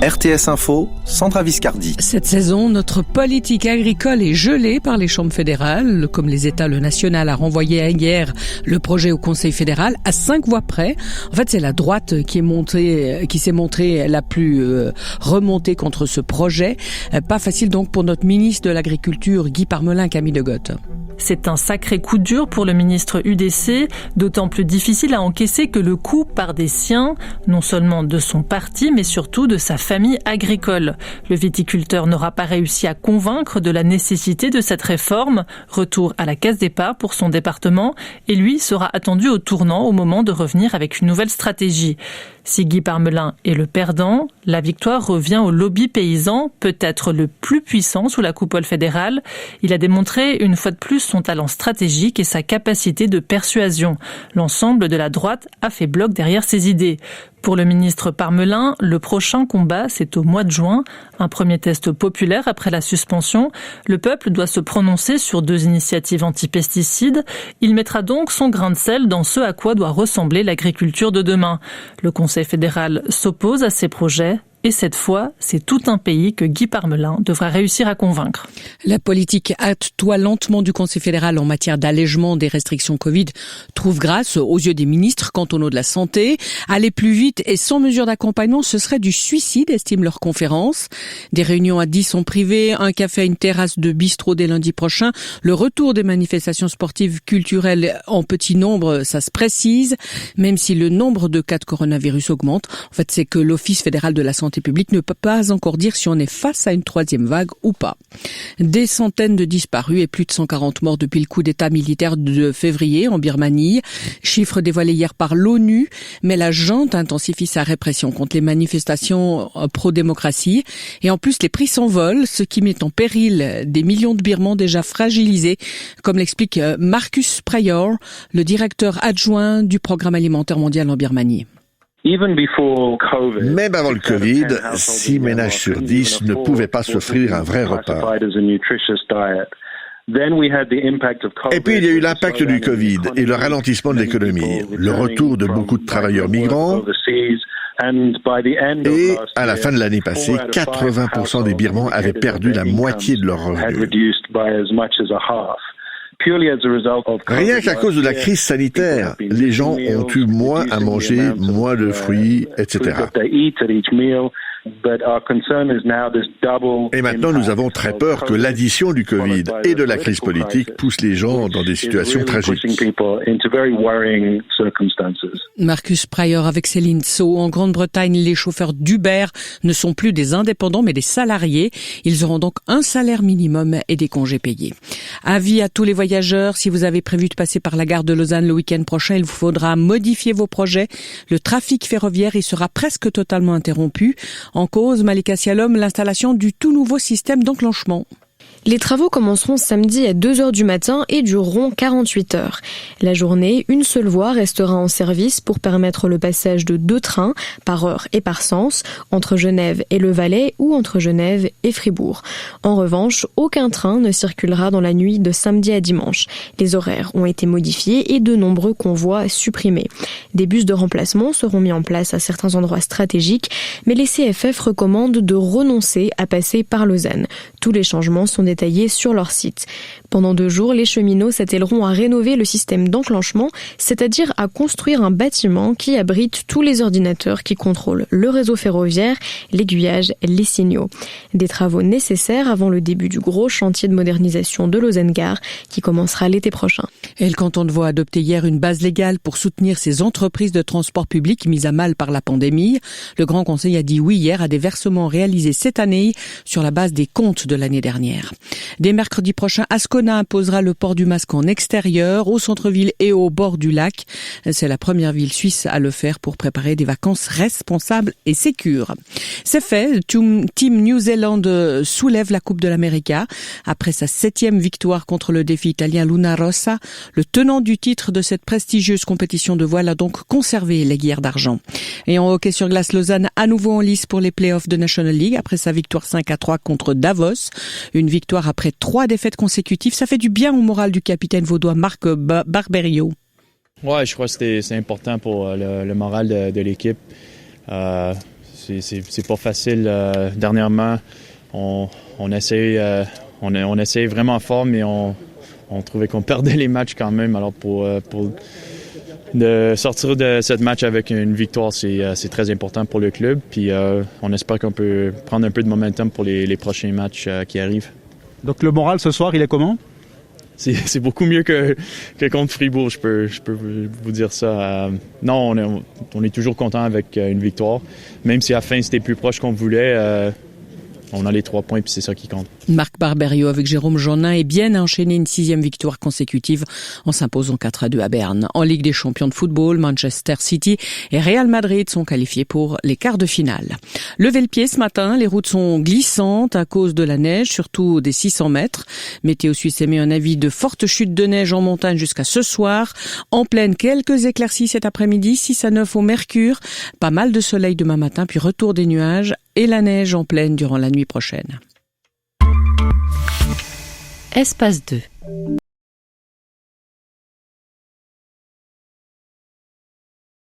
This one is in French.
RTS Info, Sandra Viscardi. Cette saison, notre politique agricole est gelée par les chambres fédérales. Comme les États, le national a renvoyé hier le projet au Conseil fédéral à 5 voix près. En fait, c'est la droite qui s'est montrée la plus remontée contre ce projet. Pas facile donc pour notre ministre de l'Agriculture, Guy Parmelin, Camille de Goth. C'est un sacré coup dur pour le ministre UDC, d'autant plus difficile à encaisser que le coup part des siens, non seulement de son parti, mais surtout de sa famille agricole. Le viticulteur n'aura pas réussi à convaincre de la nécessité de cette réforme. Retour à la case départ pour son département, et lui sera attendu au tournant au moment de revenir avec une nouvelle stratégie. Si Guy Parmelin est le perdant, la victoire revient au lobby paysan, peut-être le plus puissant sous la coupole fédérale. Il a démontré une fois de plus son talent stratégique et sa capacité de persuasion. L'ensemble de la droite a fait bloc derrière ses idées. Pour le ministre Parmelin, le prochain combat, c'est au mois de juin. Un premier test populaire après la suspension. Le peuple doit se prononcer sur 2 initiatives anti-pesticides. Il mettra donc son grain de sel dans ce à quoi doit ressembler l'agriculture de demain. Le Conseil fédéral s'oppose à ces projets. Et cette fois, c'est tout un pays que Guy Parmelin devra réussir à convaincre. La politique hâte-toi lentement du Conseil fédéral en matière d'allègement des restrictions Covid trouve grâce aux yeux des ministres cantonaux de la Santé. Aller plus vite et sans mesure d'accompagnement, ce serait du suicide, estime leur conférence. Des réunions à 10 en privé, un café à une terrasse de bistrot dès lundi prochain. Le retour des manifestations sportives culturelles en petit nombre, ça se précise. Même si le nombre de cas de coronavirus augmente, en fait, c'est que l'Office fédéral de la santé publique ne peut pas encore dire si on est face à une 3e vague ou pas. Des centaines de disparus et plus de 140 morts depuis le coup d'État militaire de février en Birmanie. Chiffre dévoilé hier par l'ONU, mais la junte intensifie sa répression contre les manifestations pro-démocratie. Et en plus, les prix s'envolent, ce qui met en péril des millions de Birmans déjà fragilisés, comme l'explique Marcus Pryor, le directeur adjoint du Programme alimentaire mondial en Birmanie. Même avant le Covid, 6 ménages sur 10 ne pouvaient pas s'offrir un vrai repas. Et puis il y a eu l'impact du Covid et le ralentissement de l'économie, le retour de beaucoup de travailleurs migrants. Et à la fin de l'année passée, 80% des Birmans avaient perdu la moitié de leurs revenus. Rien qu'à cause de la crise sanitaire, les gens ont eu moins à manger, moins de fruits, etc. Et maintenant, nous avons très peur que l'addition du Covid et de la crise politique pousse les gens dans des situations tragiques. Marcus Pryor avec Céline Sceaux. En Grande-Bretagne, les chauffeurs d'Uber ne sont plus des indépendants mais des salariés. Ils auront donc un salaire minimum et des congés payés. Avis à tous les voyageurs, si vous avez prévu de passer par la gare de Lausanne le week-end prochain, il vous faudra modifier vos projets. Le trafic ferroviaire y sera presque totalement interrompu. En cause, Malika Sialom, l'installation du tout nouveau système d'enclenchement. Les travaux commenceront samedi à 2h du matin et dureront 48 heures. La journée, une seule voie restera en service pour permettre le passage de 2 trains par heure et par sens entre Genève et Le Valais ou entre Genève et Fribourg. En revanche, aucun train ne circulera dans la nuit de samedi à dimanche. Les horaires ont été modifiés et de nombreux convois supprimés. Des bus de remplacement seront mis en place à certains endroits stratégiques, mais les CFF recommandent de renoncer à passer par Lausanne. Tous les changements sont détaillés sur leur site. Pendant 2 jours, les cheminots s'attelleront à rénover le système d'enclenchement, c'est-à-dire à construire un bâtiment qui abrite tous les ordinateurs qui contrôlent le réseau ferroviaire, l'aiguillage, les signaux. Des travaux nécessaires avant le début du gros chantier de modernisation de Lausanne Gare qui commencera l'été prochain. Et le canton de Vaud a adopté hier une base légale pour soutenir ces entreprises de transport public mises à mal par la pandémie. Le Grand Conseil a dit oui hier à des versements réalisés cette année sur la base des comptes de l'année dernière. Dès mercredi prochain, Ascona imposera le port du masque en extérieur, au centre-ville et au bord du lac. C'est la première ville suisse à le faire pour préparer des vacances responsables et sécures. C'est fait, Team New Zealand soulève la Coupe de l'América. Après sa 7e victoire contre le défi italien Luna Rossa, le tenant du titre de cette prestigieuse compétition de voile a donc conservé l'aiguillère d'argent. Et en hockey sur glace, Lausanne à nouveau en lice pour les playoffs de National League après sa victoire 5-3 contre Davos. Une victoire après 3 défaites consécutives. Ça fait du bien au moral du capitaine vaudois Marc Barberio. Ouais, je crois que c'est important pour le moral de l'équipe. c'est pas facile. Dernièrement, on essaye vraiment fort, mais on trouvait qu'on perdait les matchs quand même. Alors pour de sortir de ce match avec une victoire, c'est très important pour le club. Puis on espère qu'on peut prendre un peu de momentum pour les prochains matchs qui arrivent. Donc le moral ce soir, il est comment? C'est beaucoup mieux que contre Fribourg, je peux vous dire ça. Non, on est toujours content avec une victoire. Même si à la fin, c'était plus proche qu'on voulait, on a les 3 points, puis c'est ça qui compte. Marc Barberio avec Jérôme Jeannin est bien enchaîné une 6e victoire consécutive en s'imposant 4-2 à Berne. En Ligue des champions de football, Manchester City et Real Madrid sont qualifiés pour les quarts de finale. Levez le pied ce matin, les routes sont glissantes à cause de la neige, surtout des 600 mètres. Météo Suisse émet un avis de forte chute de neige en montagne jusqu'à ce soir. En plaine, quelques éclaircies cet après-midi, 6 à 9 au mercure. Pas mal de soleil demain matin, puis retour des nuages et la neige en plaine durant la nuit prochaine. Espace 2.